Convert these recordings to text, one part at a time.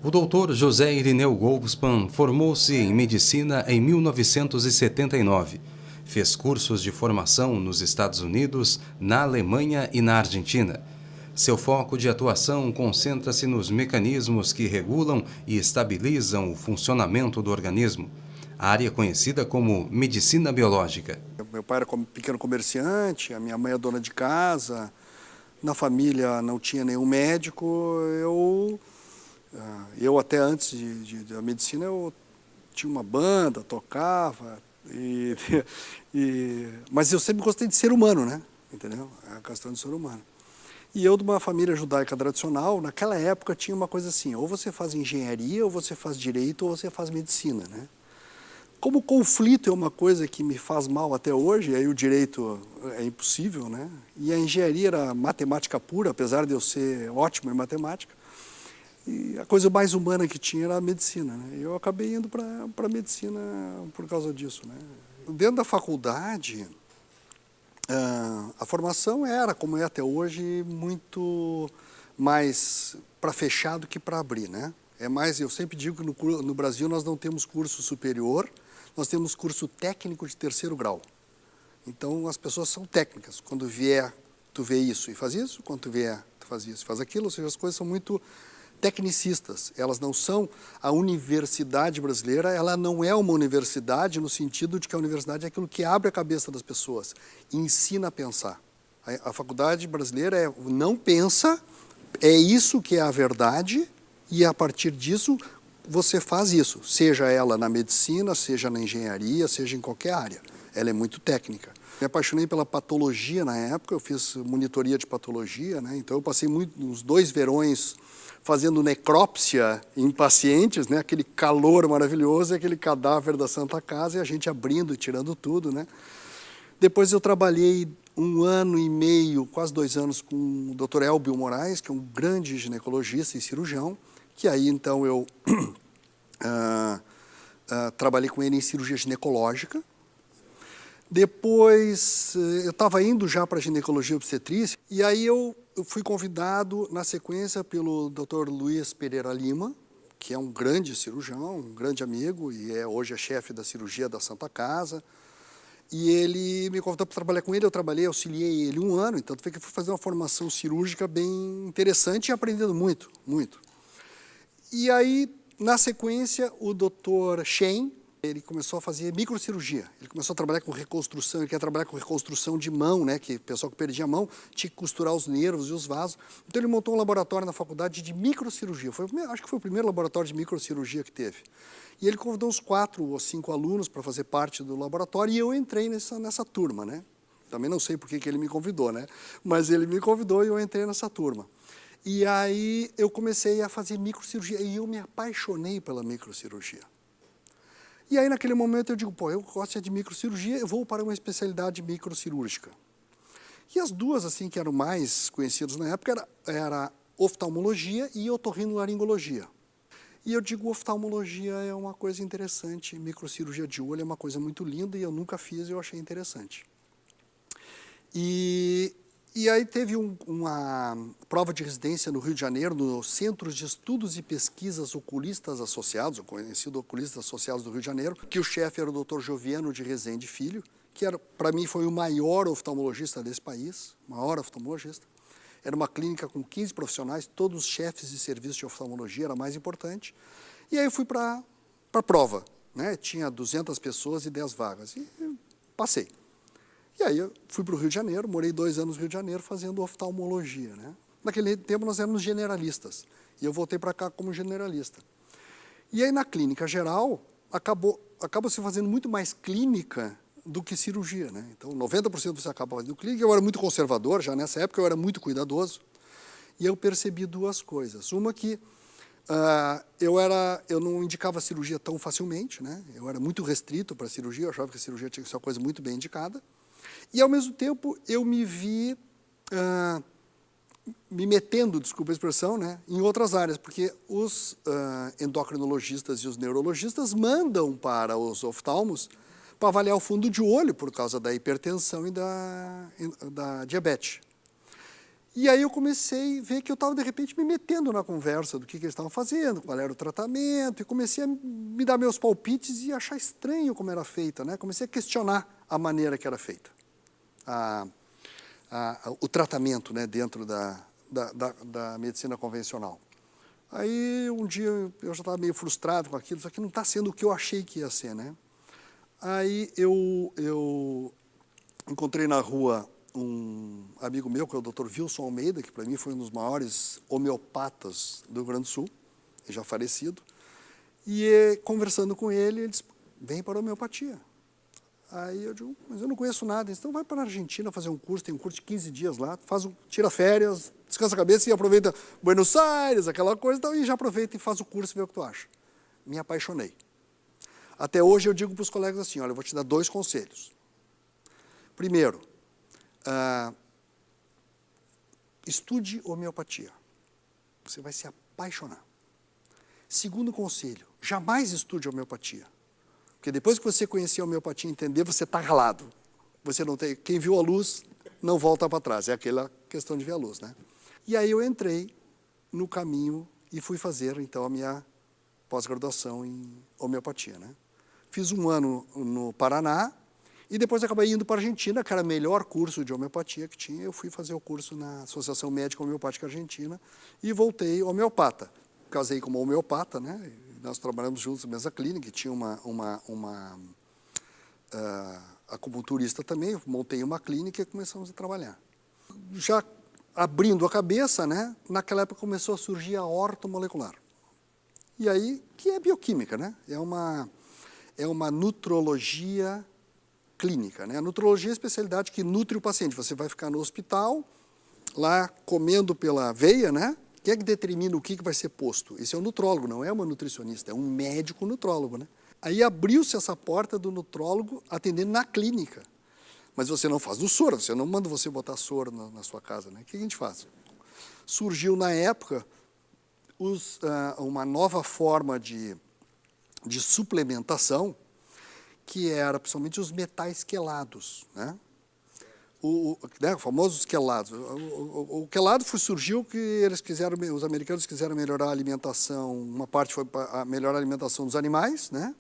O doutor José Irineu Goldspan formou-se em medicina em 1979. Fez cursos de formação nos Estados Unidos, na Alemanha e na Argentina. Seu foco de atuação concentra-se nos mecanismos que regulam e estabilizam o funcionamento do organismo, área conhecida como medicina biológica. Meu pai era pequeno comerciante, a minha mãe é dona de casa, na família não tinha nenhum médico. Eu até antes da medicina, eu tinha uma banda, tocava, mas eu sempre gostei de ser humano, né? Entendeu? A questão de ser humano. E eu, de uma família judaica tradicional, naquela época tinha uma coisa assim, ou você faz engenharia, ou você faz direito, ou você faz medicina, né? Como o conflito é uma coisa que me faz mal até hoje, aí o direito é impossível, né? E a engenharia era matemática pura, apesar de eu ser ótimo em matemática. E a coisa mais humana que tinha era a medicina, né? Eu acabei indo para a medicina por causa disso, né? Dentro da faculdade, a formação era, como é até hoje, muito mais para fechar do que para abrir, né? É mais, eu sempre digo que no Brasil nós não temos curso superior, nós temos curso técnico de terceiro grau. Então as pessoas são técnicas. Quando vier, tu vê isso e faz isso, quando tu vier, tu faz isso e faz aquilo, ou seja, as coisas são muito tecnicistas. Elas não são, a universidade brasileira, ela não é uma universidade no sentido de que a universidade é aquilo que abre a cabeça das pessoas, ensina a pensar. A faculdade brasileira não pensa, é isso que é a verdade, e a partir disso você faz isso, seja ela na medicina, seja na engenharia, seja em qualquer área. Ela é muito técnica. Me apaixonei pela patologia na época, eu fiz monitoria de patologia, né? Então eu passei uns 2 verões fazendo necrópsia em pacientes, né? Aquele calor maravilhoso, aquele cadáver da Santa Casa, e a gente abrindo e tirando tudo, né? Depois eu trabalhei 1 ano e meio, quase 2 anos, com o Dr. Elbio Moraes, que é um grande ginecologista e cirurgião, que aí então eu trabalhei com ele em cirurgia ginecológica. Depois eu estava indo já para ginecologia obstetrícia, e aí eu fui convidado na sequência pelo Dr. Luiz Pereira Lima, que é um grande cirurgião, um grande amigo, e hoje é chefe da cirurgia da Santa Casa. E ele me convidou para trabalhar com ele, eu auxiliei ele 1 ano, então foi que eu fui fazer uma formação cirúrgica bem interessante e aprendendo muito, muito. E aí, na sequência, o Dr. Shen, ele começou a fazer microcirurgia. Ele começou a trabalhar com reconstrução, ele quer trabalhar com reconstrução de mão, né? Que o pessoal que perdia a mão tinha que costurar os nervos e os vasos. Então ele montou um laboratório na faculdade de microcirurgia. Acho que foi o primeiro laboratório de microcirurgia que teve. E ele convidou uns 4 ou 5 alunos para fazer parte do laboratório, e eu entrei nessa turma, né? Também não sei por que ele me convidou, né? Mas ele me convidou e eu entrei nessa turma. E aí eu comecei a fazer microcirurgia, e eu me apaixonei pela microcirurgia. E aí naquele momento eu digo, pô, eu gosto de microcirurgia, eu vou para uma especialidade microcirúrgica. E as duas, assim, que eram mais conhecidas na época, era oftalmologia e otorrinolaringologia. E eu digo, oftalmologia é uma coisa interessante, microcirurgia de olho é uma coisa muito linda, e eu nunca fiz e eu achei interessante. E aí teve uma prova de residência no Rio de Janeiro, no Centro de Estudos e Pesquisas Oculistas Associados, o conhecido Oculistas Associados do Rio de Janeiro, que o chefe era o Dr. Joviano de Rezende Filho, que para mim foi o maior oftalmologista desse país, maior oftalmologista. Era uma clínica com 15 profissionais, todos chefes de serviço de oftalmologia, era a mais importante. E aí eu fui para a prova, né? Tinha 200 pessoas e 10 vagas, e passei. E aí eu fui para o Rio de Janeiro, morei 2 anos no Rio de Janeiro fazendo oftalmologia, né? Naquele tempo nós éramos generalistas, e eu voltei para cá como generalista. E aí na clínica geral, acabou se fazendo muito mais clínica do que cirurgia, né? Então 90% você acaba fazendo clínica. Eu era muito conservador, já nessa época eu era muito cuidadoso, e eu percebi 2 coisas. Uma que eu não indicava cirurgia tão facilmente, né? Eu era muito restrito para a cirurgia, eu achava que a cirurgia tinha que ser uma coisa muito bem indicada. E, ao mesmo tempo, eu me vi me metendo, desculpa a expressão, né, em outras áreas, porque os endocrinologistas e os neurologistas mandam para os oftalmos para avaliar o fundo de olho por causa da hipertensão e da diabetes. E aí eu comecei a ver que eu estava, de repente, me metendo na conversa do que eles estavam fazendo, qual era o tratamento, e comecei a me dar meus palpites e achar estranho como era feita, né? Comecei a questionar a maneira que era feita, o tratamento, né, dentro da medicina convencional. Aí, um dia, eu já estava meio frustrado com aquilo, só que não está sendo o que eu achei que ia ser, né? Aí, eu encontrei na rua um amigo meu, que é o Dr. Wilson Almeida, que para mim foi um dos maiores homeopatas do Rio Grande do Sul, já falecido, e conversando com ele, ele disse, vem para a homeopatia. Aí eu digo, mas eu não conheço nada, então vai para a Argentina fazer um curso, tem um curso de 15 dias lá, tira férias, descansa a cabeça e aproveita Buenos Aires, aquela coisa, então, e já aproveita e faz o curso e vê o que tu acha. Me apaixonei. Até hoje eu digo para os colegas assim, olha, eu vou te dar 2 conselhos. Primeiro, estude homeopatia. Você vai se apaixonar. Segundo conselho, jamais estude homeopatia. Porque depois que você conhecer a homeopatia e entender, você está ralado. Você não tem, quem viu a luz não volta para trás. É aquela questão de ver a luz, né? E aí eu entrei no caminho e fui fazer, então, a minha pós-graduação em homeopatia, né? Fiz 1 ano no Paraná e depois acabei indo para a Argentina, que era o melhor curso de homeopatia que tinha. Eu fui fazer o curso na Associação Médica Homeopática Argentina e voltei homeopata. Casei como homeopata, né? Nós trabalhamos juntos na mesma clínica, tinha uma acupunturista também, montei uma clínica e começamos a trabalhar. Já abrindo a cabeça, né? Naquela época começou a surgir a ortomolecular. E aí, que é bioquímica, né? É uma nutrologia clínica, né? A nutrologia é a especialidade que nutre o paciente. Você vai ficar no hospital, lá comendo pela veia, né? Quem é que determina o que vai ser posto? Esse é o nutrólogo, não é uma nutricionista, é um médico nutrólogo, né? Aí abriu-se essa porta do nutrólogo atendendo na clínica. Mas você não faz do soro, você não manda você botar soro na sua casa, né? O que a gente faz? Surgiu na época uma nova forma de suplementação, que era principalmente os metais quelados, né? O famosos quelados. O quelado surgiu que os americanos quiseram melhorar a alimentação, uma parte foi para melhorar a alimentação dos animais, né?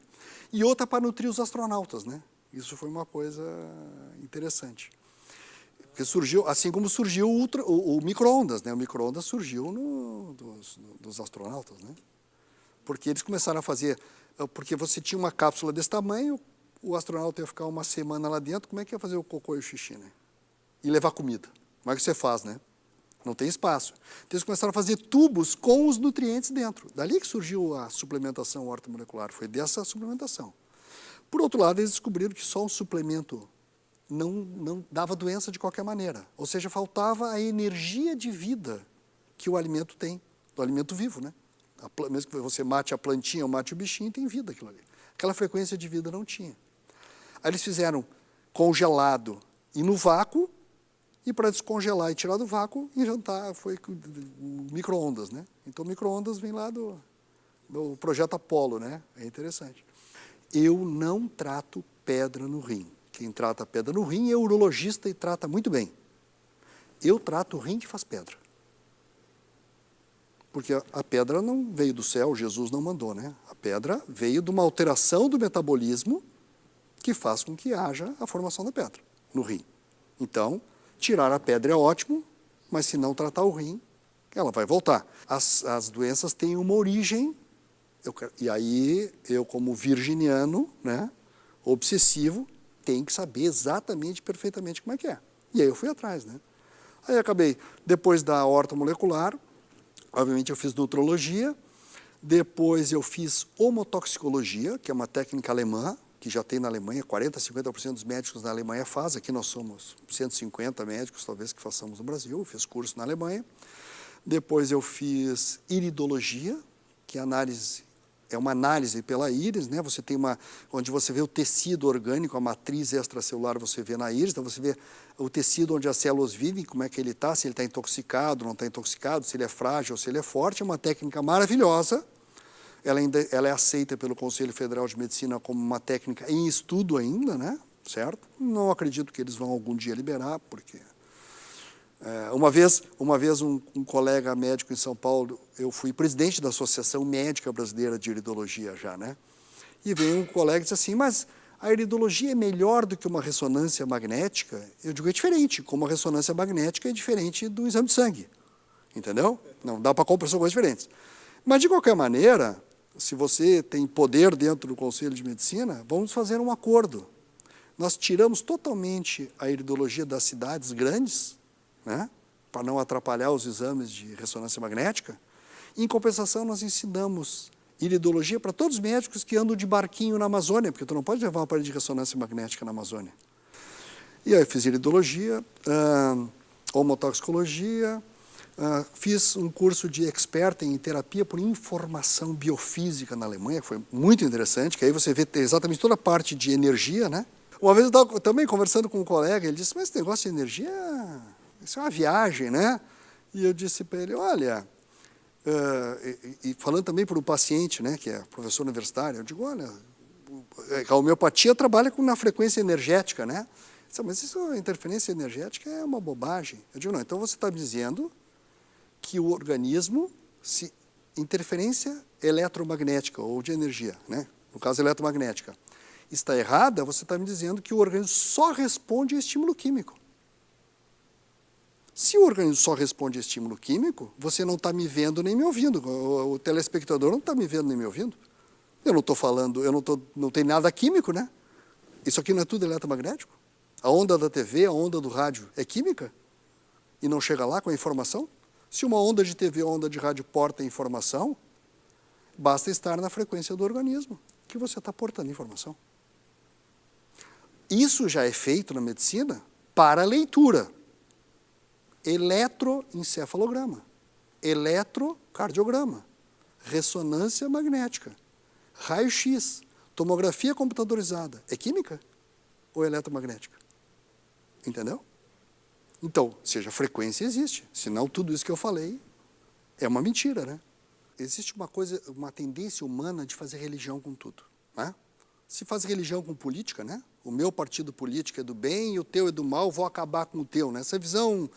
E outra para nutrir os astronautas, né? Isso foi uma coisa interessante. Porque surgiu, assim como surgiu o micro-ondas, né? O micro-ondas surgiu dos astronautas, né? Porque eles começaram a fazer, porque você tinha uma cápsula desse tamanho, o astronauta ia ficar 1 semana lá dentro, como é que ia fazer o cocô e o xixi, né? E levar comida. Como é que você faz, né? Não tem espaço. Então, eles começaram a fazer tubos com os nutrientes dentro. Dali que surgiu a suplementação ortomolecular, foi dessa suplementação. Por outro lado, eles descobriram que só um suplemento não dava doença de qualquer maneira. Ou seja, faltava a energia de vida que o alimento tem, do alimento vivo, né? Mesmo que você mate a plantinha ou mate o bichinho, tem vida aquilo ali. Aquela frequência de vida não tinha. Aí eles fizeram congelado e no vácuo, e para descongelar e tirar do vácuo, inventar, foi o micro-ondas, né? Então, o micro-ondas vem lá do projeto Apollo, né? É interessante. Eu não trato pedra no rim. Quem trata pedra no rim é urologista e trata muito bem. Eu trato o rim que faz pedra. Porque a pedra não veio do céu, Jesus não mandou, né? A pedra veio de uma alteração do metabolismo que faz com que haja a formação da pedra no rim. Então, tirar a pedra é ótimo, mas se não tratar o rim, ela vai voltar. As doenças têm uma origem, e aí eu como virginiano, né, obsessivo, tenho que saber exatamente, perfeitamente como é que é. E aí eu fui atrás, né? Aí acabei, depois da ortomolecular, obviamente eu fiz nutrologia, depois eu fiz homotoxicologia, que é uma técnica alemã, que já tem na Alemanha, 40%, 50% dos médicos na Alemanha fazem, aqui nós somos 150 médicos, talvez, que façamos no Brasil, eu fiz curso na Alemanha. Depois eu fiz iridologia, que é uma análise pela íris, né? Você tem onde você vê o tecido orgânico, a matriz extracelular você vê na íris, então você vê o tecido onde as células vivem, como é que ele está, se ele está intoxicado, não está intoxicado, se ele é frágil, se ele é forte, é uma técnica maravilhosa. Ela é aceita pelo Conselho Federal de Medicina como uma técnica em estudo ainda, né? Certo? Não acredito que eles vão algum dia liberar, porque Uma vez um colega médico em São Paulo, eu fui presidente da Associação Médica Brasileira de Iridologia já, né? E veio um colega e disse assim, mas a iridologia é melhor do que uma ressonância magnética? Eu digo, é diferente, como a ressonância magnética é diferente do exame de sangue, entendeu? Não dá para comparar, são coisas diferentes. Mas, de qualquer maneira, se você tem poder dentro do Conselho de Medicina, vamos fazer um acordo. Nós tiramos totalmente a iridologia das cidades grandes, né, para não atrapalhar os exames de ressonância magnética. Em compensação, nós ensinamos iridologia para todos os médicos que andam de barquinho na Amazônia, porque tu não pode levar uma parede de ressonância magnética na Amazônia. E aí eu fiz iridologia, homotoxicologia, fiz um curso de expert em terapia por informação biofísica na Alemanha, que foi muito interessante, que aí você vê exatamente toda a parte de energia, né? Uma vez eu estava também conversando com um colega, ele disse, mas esse negócio de energia, isso é uma viagem, né? E eu disse para ele, olha, e falando também para o paciente, né, que é professor universitário, eu digo, olha, a homeopatia trabalha na frequência energética, né? Disse, mas isso, a interferência energética é uma bobagem. Eu digo, não, então você está me dizendo que o organismo, interferência eletromagnética ou de energia, né? No caso eletromagnética, está errada, você está me dizendo que o organismo só responde a estímulo químico. Se o organismo só responde a estímulo químico, você não está me vendo nem me ouvindo. O telespectador não está me vendo nem me ouvindo. Eu não estou falando, não tem nada químico, né? Isso aqui não é tudo eletromagnético? A onda da TV, a onda do rádio é química? E não chega lá com a informação? Se uma onda de TV ou onda de rádio porta informação, basta estar na frequência do organismo, que você está portando informação. Isso já é feito na medicina para leitura. Eletroencefalograma, eletrocardiograma, ressonância magnética, raio-x, tomografia computadorizada. É química ou é eletromagnética? Entendeu? Então, seja, frequência existe. Senão, tudo isso que eu falei é uma mentira, né? Existe uma tendência humana de fazer religião com tudo, né? Se faz religião com política, né? O meu partido político é do bem e o teu é do mal, vou acabar com o teu, né? Essa visão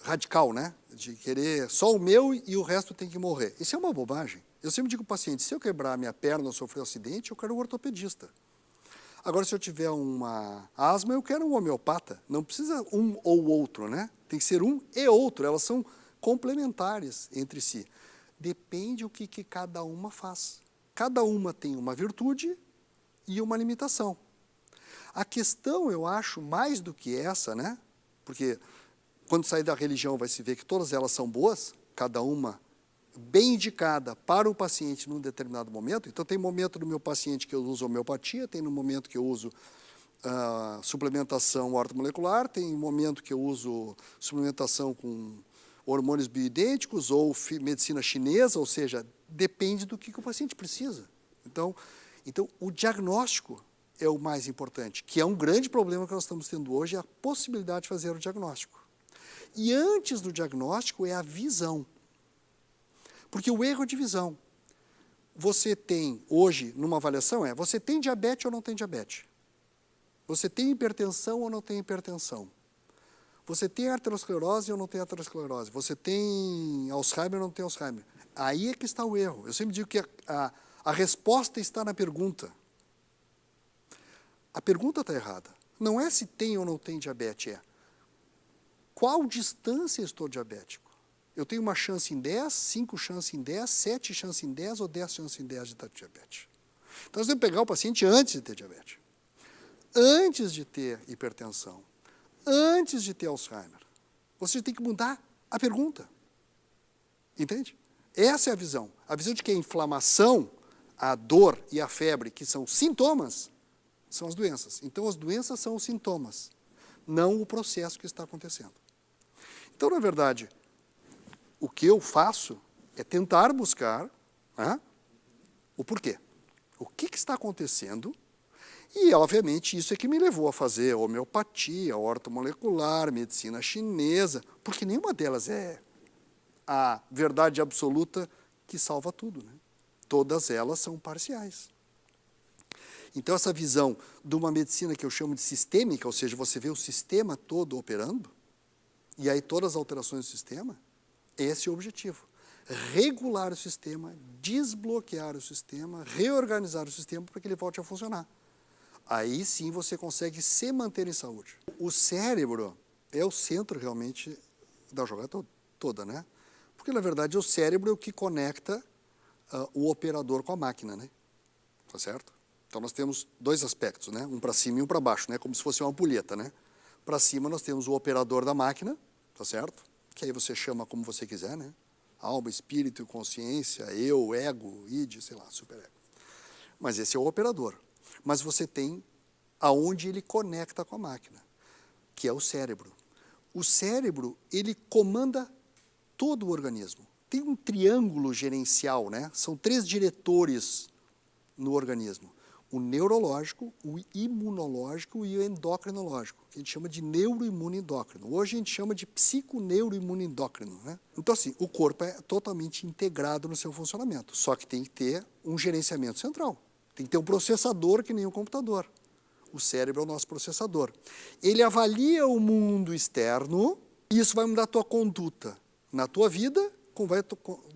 radical, né? De querer só o meu e o resto tem que morrer. Isso é uma bobagem. Eu sempre digo para o paciente, se eu quebrar minha perna ou sofrer um acidente, eu quero um ortopedista. Agora, se eu tiver uma asma, eu quero um homeopata. Não precisa um ou outro, né? Tem que ser um e outro. Elas são complementares entre si. Depende o que cada uma faz. Cada uma tem uma virtude e uma limitação. A questão, eu acho, mais do que essa, né? Porque quando sair da religião vai se ver que todas elas são boas, cada uma bem indicada para o paciente num determinado momento. Então, tem momento do meu paciente que eu uso homeopatia, tem no momento que eu uso suplementação ortomolecular, tem momento que eu uso suplementação com hormônios bioidênticos ou medicina chinesa, ou seja, depende do que o paciente precisa. Então, o diagnóstico é o mais importante, que é um grande problema que nós estamos tendo hoje, é a possibilidade de fazer o diagnóstico. E antes do diagnóstico é a visão. Porque o erro é de visão. Você tem, hoje, numa avaliação, você tem diabetes ou não tem diabetes? Você tem hipertensão ou não tem hipertensão? Você tem arteriosclerose ou não tem arteriosclerose? Você tem Alzheimer ou não tem Alzheimer? Aí é que está o erro. Eu sempre digo que a resposta está na pergunta. A pergunta está errada. Não é se tem ou não tem diabetes, é qual distância estou diabético? Eu tenho uma chance em 10, 5 chances em 10, 7 chances em 10 ou 10 chances em 10 de ter diabetes. Então, nós temos que pegar o paciente antes de ter diabetes, antes de ter hipertensão, antes de ter Alzheimer. Você tem que mudar a pergunta. Entende? Essa é a visão. A visão de que a inflamação, a dor e a febre, que são sintomas, são as doenças. Então, as doenças são os sintomas, não o processo que está acontecendo. Então, na verdade, o que eu faço é tentar buscar o porquê. O que está acontecendo? E, obviamente, isso é que me levou a fazer homeopatia, ortomolecular, medicina chinesa, porque nenhuma delas é a verdade absoluta que salva tudo, né? Todas elas são parciais. Então, essa visão de uma medicina que eu chamo de sistêmica, ou seja, você vê o sistema todo operando, e aí todas as alterações do sistema, esse é o objetivo. Regular o sistema, desbloquear o sistema, reorganizar o sistema para que ele volte a funcionar. Aí sim você consegue se manter em saúde. O cérebro é o centro realmente da jogada toda, né? Porque na verdade o cérebro é o que conecta o operador com a máquina, né? Tá certo? Então nós temos dois aspectos, né? Um para cima e um para baixo, né? Como se fosse uma ampulheta, né? Para cima nós temos o operador da máquina, tá certo? Que aí você chama como você quiser, né? Alma, espírito, consciência, eu, ego, id, sei lá, superego. Mas esse é o operador. Mas você tem aonde ele conecta com a máquina, que é o cérebro. O cérebro, ele comanda todo o organismo. Tem um triângulo gerencial, né? São 3 diretores no organismo. O neurológico, o imunológico e o endocrinológico, que a gente chama de neuroimunoendócrino. Hoje a gente chama de psiconeuroimunoendócrino, né? Então, assim, o corpo é totalmente integrado no seu funcionamento, só que tem que ter um gerenciamento central. Tem que ter um processador que nem um computador. O cérebro é o nosso processador. Ele avalia o mundo externo e isso vai mudar a tua conduta na tua vida,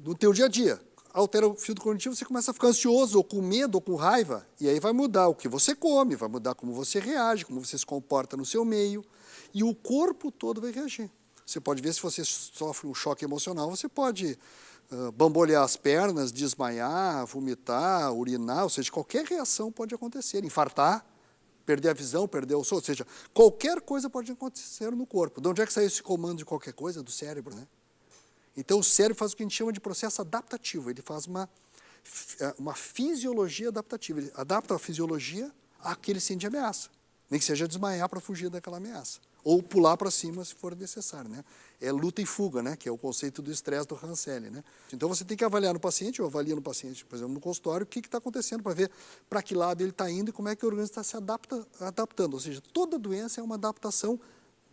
no teu dia a dia. Altera o filtro cognitivo, você começa a ficar ansioso, ou com medo, ou com raiva, e aí vai mudar o que você come, vai mudar como você reage, como você se comporta no seu meio, e o corpo todo vai reagir. Você pode ver se você sofre um choque emocional, você pode bambolear as pernas, desmaiar, vomitar, urinar, ou seja, qualquer reação pode acontecer, infartar, perder a visão, perder o som, ou seja, qualquer coisa pode acontecer no corpo. De onde é que saiu esse comando de qualquer coisa? Do cérebro, né? Então, o cérebro faz o que a gente chama de processo adaptativo. Ele faz uma fisiologia adaptativa. Ele adapta a fisiologia àquele sente de ameaça. Nem que seja desmaiar para fugir daquela ameaça. Ou pular para cima, se for necessário, né? É luta e fuga, né? Que é o conceito do estresse do Hanselli, né? Então, você tem que avaliar no paciente, ou avalia no paciente, por exemplo, no consultório, o que está acontecendo, para ver para que lado ele está indo e como é que o organismo está se adaptando. Ou seja, toda doença é uma adaptação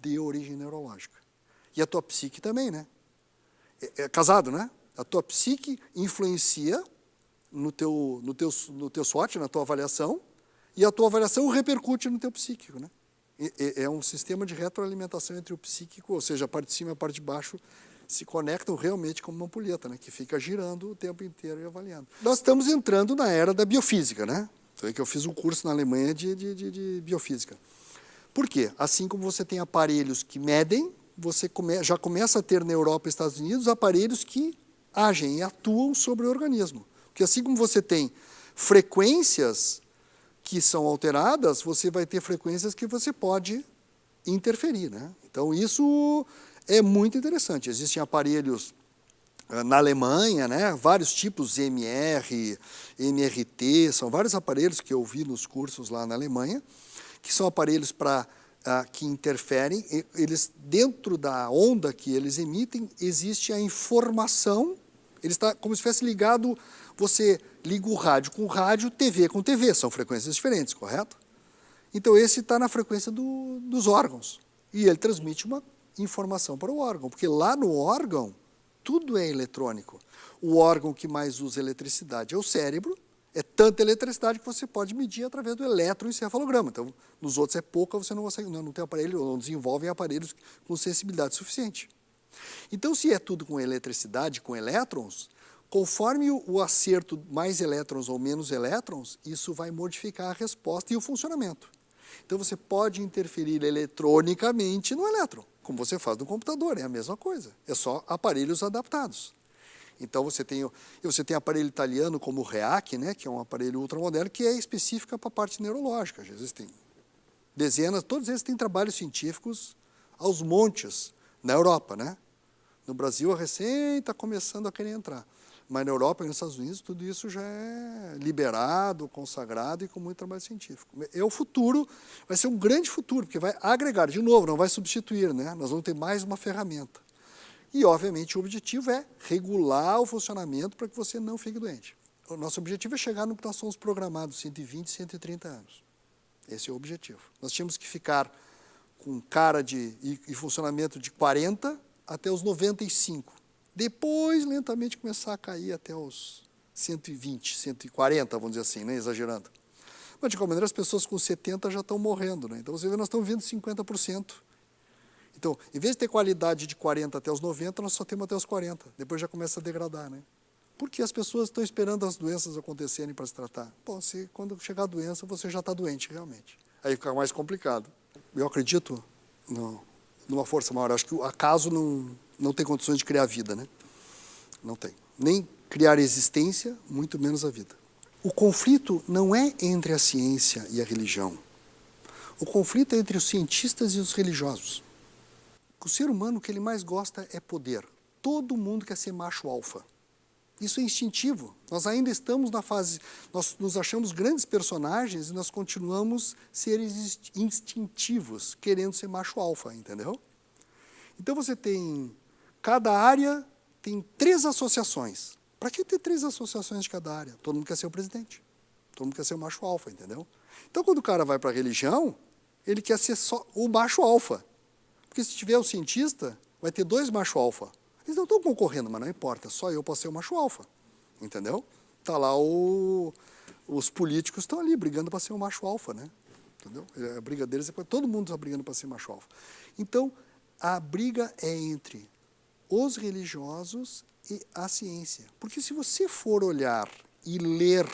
de origem neurológica. E a tua psique também, né? É casado, né? A tua psique influencia no teu SWOT, na tua avaliação, e a tua avaliação repercute no teu psíquico, né? É um sistema de retroalimentação entre o psíquico, ou seja, a parte de cima e a parte de baixo se conectam realmente como uma ampulheta, né? Que fica girando o tempo inteiro e avaliando. Nós estamos entrando na era da biofísica, né? Foi que eu fiz um curso na Alemanha de biofísica. Por quê? Assim como você tem aparelhos que medem, você já começa a ter na Europa e Estados Unidos aparelhos que agem e atuam sobre o organismo. Porque assim como você tem frequências que são alteradas, você vai ter frequências que você pode interferir, né? Então, isso é muito interessante. Existem aparelhos na Alemanha, né? Vários tipos, MR, MRT, são vários aparelhos que eu vi nos cursos lá na Alemanha, que são aparelhos que interferem, eles, dentro da onda que eles emitem, existe a informação, ele está como se estivesse ligado, você liga o rádio com rádio, TV com TV, são frequências diferentes, correto? Então esse está na frequência dos órgãos, e ele transmite uma informação para o órgão, porque lá no órgão, tudo é eletrônico. O órgão que mais usa eletricidade é o cérebro, é tanta eletricidade que você pode medir através do eletroencefalograma. Então, nos outros é pouca, você não consegue, não tem aparelho, não desenvolvem aparelhos com sensibilidade suficiente. Então, se é tudo com eletricidade, com elétrons, conforme o acerto mais elétrons ou menos elétrons, isso vai modificar a resposta e o funcionamento. Então, você pode interferir eletronicamente no elétron, como você faz no computador, é a mesma coisa. É só aparelhos adaptados. Então, você tem aparelho italiano como o REAC, né, que é um aparelho ultramoderno, que é específico para a parte neurológica. Existem dezenas, todos eles têm trabalhos científicos aos montes na Europa, né? No Brasil, a recém está começando a querer entrar. Mas na Europa e nos Estados Unidos, tudo isso já é liberado, consagrado e com muito trabalho científico. É o futuro, vai ser um grande futuro, porque vai agregar, de novo, não vai substituir, né? Nós vamos ter mais uma ferramenta. E, obviamente, o objetivo é regular o funcionamento para que você não fique doente. O nosso objetivo é chegar no que nós somos programados, 120, 130 anos. Esse é o objetivo. Nós tínhamos que ficar com cara e funcionamento de 40 até os 95. Depois, lentamente, começar a cair até os 120, 140, vamos dizer assim, né? Exagerando. Mas, de qualquer maneira, as pessoas com 70 já estão morrendo, né? Então, você vê, nós estamos vendo 50%. Então, em vez de ter qualidade de 40 até os 90, nós só temos até os 40. Depois já começa a degradar, né? Porque as pessoas estão esperando as doenças acontecerem para se tratar. Bom, quando chegar a doença, você já está doente, realmente. Aí fica mais complicado. Eu acredito numa força maior. Acho que o acaso não tem condições de criar vida, né? Não tem. Nem criar existência, muito menos a vida. O conflito não é entre a ciência e a religião. O conflito é entre os cientistas e os religiosos. O ser humano, o que ele mais gosta é poder. Todo mundo quer ser macho alfa. Isso é instintivo. Nós ainda estamos na fase... Nós nos achamos grandes personagens e nós continuamos seres instintivos, querendo ser macho alfa, entendeu? Então você tem... Cada área tem 3 associações. Para que ter 3 associações de cada área? Todo mundo quer ser o presidente. Todo mundo quer ser o macho alfa, entendeu? Então, quando o cara vai para a religião, ele quer ser só o macho alfa. Porque se tiver o cientista, vai ter 2 macho alfa. Eles não estão concorrendo, mas não importa, só eu posso ser o macho alfa, entendeu? Está lá os políticos estão ali brigando para ser o macho alfa, né? Entendeu? A briga deles é todo mundo está brigando para ser macho alfa. Então, a briga é entre os religiosos e a ciência. Porque se você for olhar e ler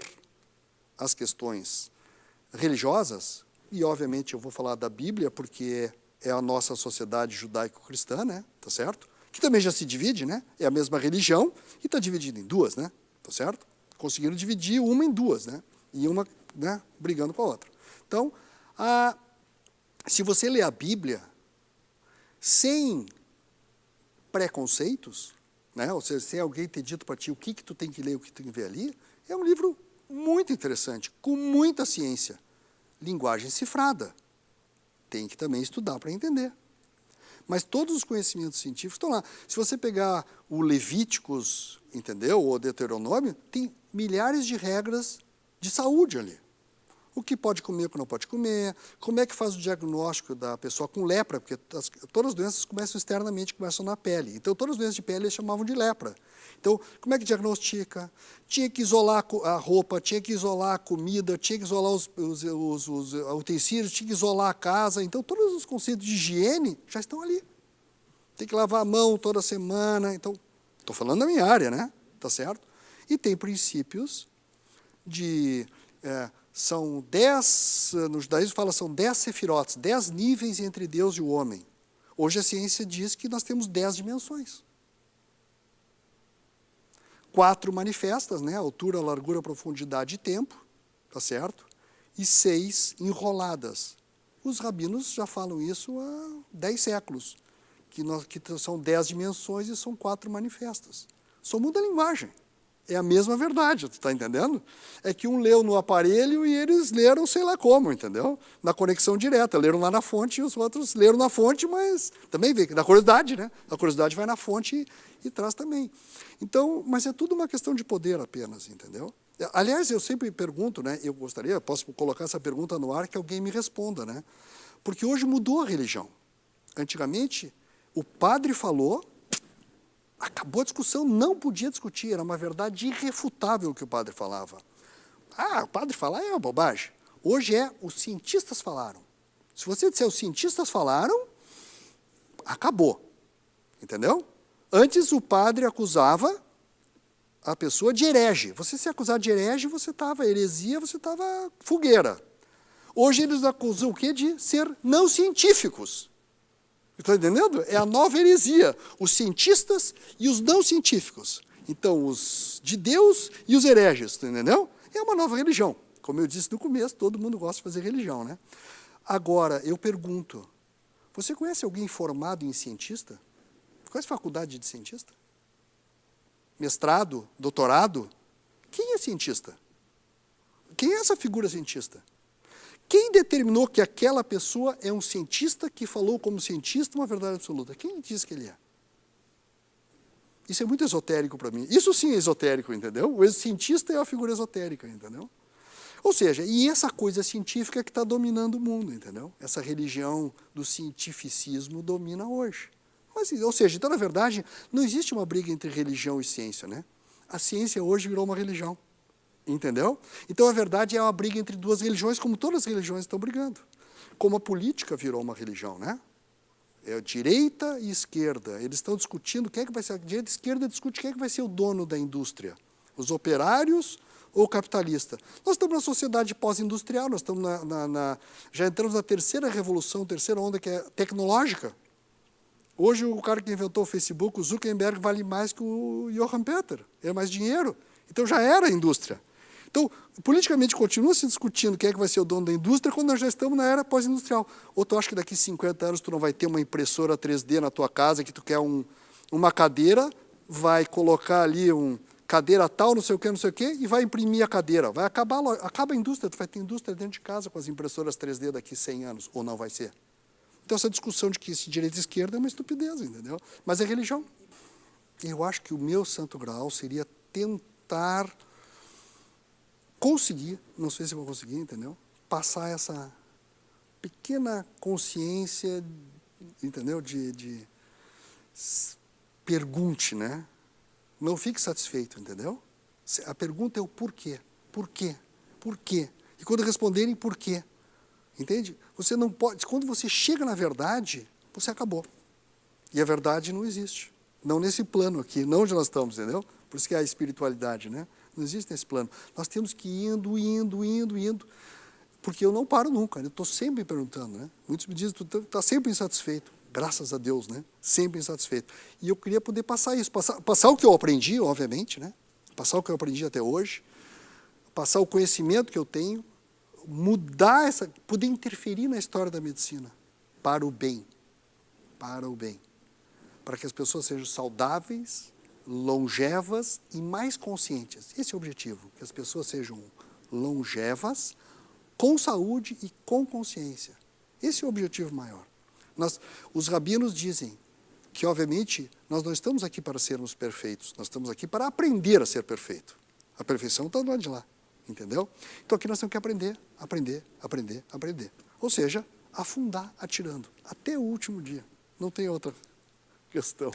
as questões religiosas, e obviamente eu vou falar da Bíblia, porque é a nossa sociedade judaico-cristã, né? Tá certo? Que também já se divide, né? É a mesma religião e está dividida em 2, né? Tá certo? Conseguiram dividir uma em 2, né? E uma, né, brigando com a outra. Então, se você ler a Bíblia sem preconceitos, né? Ou seja, sem alguém ter dito para ti o que tu tem que ler, o que tu tem que ver ali, é um livro muito interessante, com muita ciência. Linguagem cifrada. Tem que também estudar para entender. Mas todos os conhecimentos científicos estão lá. Se você pegar o Levíticos, entendeu? Ou o Deuteronômio, tem milhares de regras de saúde ali. O que pode comer, o que não pode comer, como é que faz o diagnóstico da pessoa com lepra, porque todas as doenças começam externamente, começam na pele. Então, todas as doenças de pele eles chamavam de lepra. Então, como é que diagnostica? Tinha que isolar a roupa, tinha que isolar a comida, tinha que isolar os utensílios, tinha que isolar a casa. Então, todos os conceitos de higiene já estão ali. Tem que lavar a mão toda semana. Então, estou falando da minha área, né? Tá certo? E tem princípios de... são 10, no judaísmo fala, são 10 sefirotes, 10 níveis entre Deus e o homem. Hoje a ciência diz que nós temos 10 dimensões. 4 manifestas, né? Altura, largura, profundidade e tempo, tá certo? E 6 enroladas. Os rabinos já falam isso há 10 séculos, que são 10 dimensões e são 4 manifestas. Só muda a linguagem. É a mesma verdade, tu está entendendo? É que um leu no aparelho e eles leram sei lá como, entendeu? Na conexão direta, leram lá na fonte e os outros leram na fonte, mas também vê, da curiosidade, né? A curiosidade vai na fonte e traz também. Então, mas é tudo uma questão de poder apenas, entendeu? Aliás, eu sempre pergunto, né? Eu gostaria, posso colocar essa pergunta no ar que alguém me responda, né? Porque hoje mudou a religião. Antigamente, o padre falou... Acabou a discussão, não podia discutir, era uma verdade irrefutável o que o padre falava. O padre falar é uma bobagem. Hoje os cientistas falaram. Se você disser os cientistas falaram, acabou. Entendeu? Antes o padre acusava a pessoa de herege. Você se acusar de herege, você estava heresia, você estava fogueira. Hoje eles acusam o quê? De ser não científicos. Está entendendo? É a nova heresia. Os cientistas e os não científicos. Então, os de Deus e os hereges, tá entendeu? É uma nova religião. Como eu disse no começo, todo mundo gosta de fazer religião, né? Agora, eu pergunto, você conhece alguém formado em cientista? Conhece faculdade de cientista? Mestrado? Doutorado? Quem é cientista? Quem é essa figura cientista? Quem determinou que aquela pessoa é um cientista que falou como cientista uma verdade absoluta? Quem diz que ele é? Isso é muito esotérico para mim. Isso sim é esotérico, entendeu? O cientista é uma figura esotérica, entendeu? Ou seja, e essa coisa científica que está dominando o mundo, entendeu? Essa religião do cientificismo domina hoje. Mas, ou seja, então, na verdade, não existe uma briga entre religião e ciência, né? A ciência hoje virou uma religião. Entendeu? Então, a verdade é uma briga entre duas religiões, como todas as religiões estão brigando. Como a política virou uma religião, né? É direita e esquerda. Eles estão discutindo quem é que vai ser. A direita e a esquerda discute quem é que vai ser o dono da indústria. Os operários ou o capitalista. Nós estamos na sociedade pós-industrial, nós estamos já entramos na terceira revolução, terceira onda, que é tecnológica. Hoje, o cara que inventou o Facebook, o Zuckerberg, vale mais que o Johann Peter. É mais dinheiro. Então, já era a indústria. Então, politicamente, continua se discutindo quem é que vai ser o dono da indústria quando nós já estamos na era pós-industrial. Ou tu acha que daqui a 50 anos tu não vai ter uma impressora 3D na tua casa, que tu quer uma cadeira, vai colocar ali cadeira tal, não sei o quê, e vai imprimir a cadeira. Vai acaba a indústria, tu vai ter indústria dentro de casa com as impressoras 3D daqui a 100 anos, ou não vai ser. Então, essa discussão de que se direita e esquerda é uma estupidez, entendeu? Mas é religião. Eu acho que o meu santo graal seria tentar conseguir, não sei se vou conseguir, entendeu? Passar essa pequena consciência, entendeu? De pergunte, né? Não fique satisfeito, entendeu? A pergunta é o porquê. Por quê? Por quê? E quando responderem, por quê? Entende? Você não pode. Quando você chega na verdade, você acabou. E a verdade não existe. Não nesse plano aqui, não onde nós estamos, entendeu? Por isso que é a espiritualidade, né? Não existe nesse plano. Nós temos que ir indo, porque eu não paro nunca, eu estou sempre perguntando, né? Muitos me dizem, tu está sempre insatisfeito. Graças a Deus, né? Sempre insatisfeito. E eu queria poder passar isso, passar o que eu aprendi, obviamente, né? Passar o que eu aprendi até hoje, passar o conhecimento que eu tenho, poder interferir na história da medicina para o bem, para que as pessoas sejam saudáveis, longevas e mais conscientes. Esse é o objetivo, que as pessoas sejam longevas, com saúde e com consciência. Esse é o objetivo maior. Os rabinos dizem que, obviamente, nós não estamos aqui para sermos perfeitos, nós estamos aqui para aprender a ser perfeito. A perfeição está do lado de lá, entendeu? Então aqui nós temos que aprender. Ou seja, afundar atirando, até o último dia. Não tem outra questão.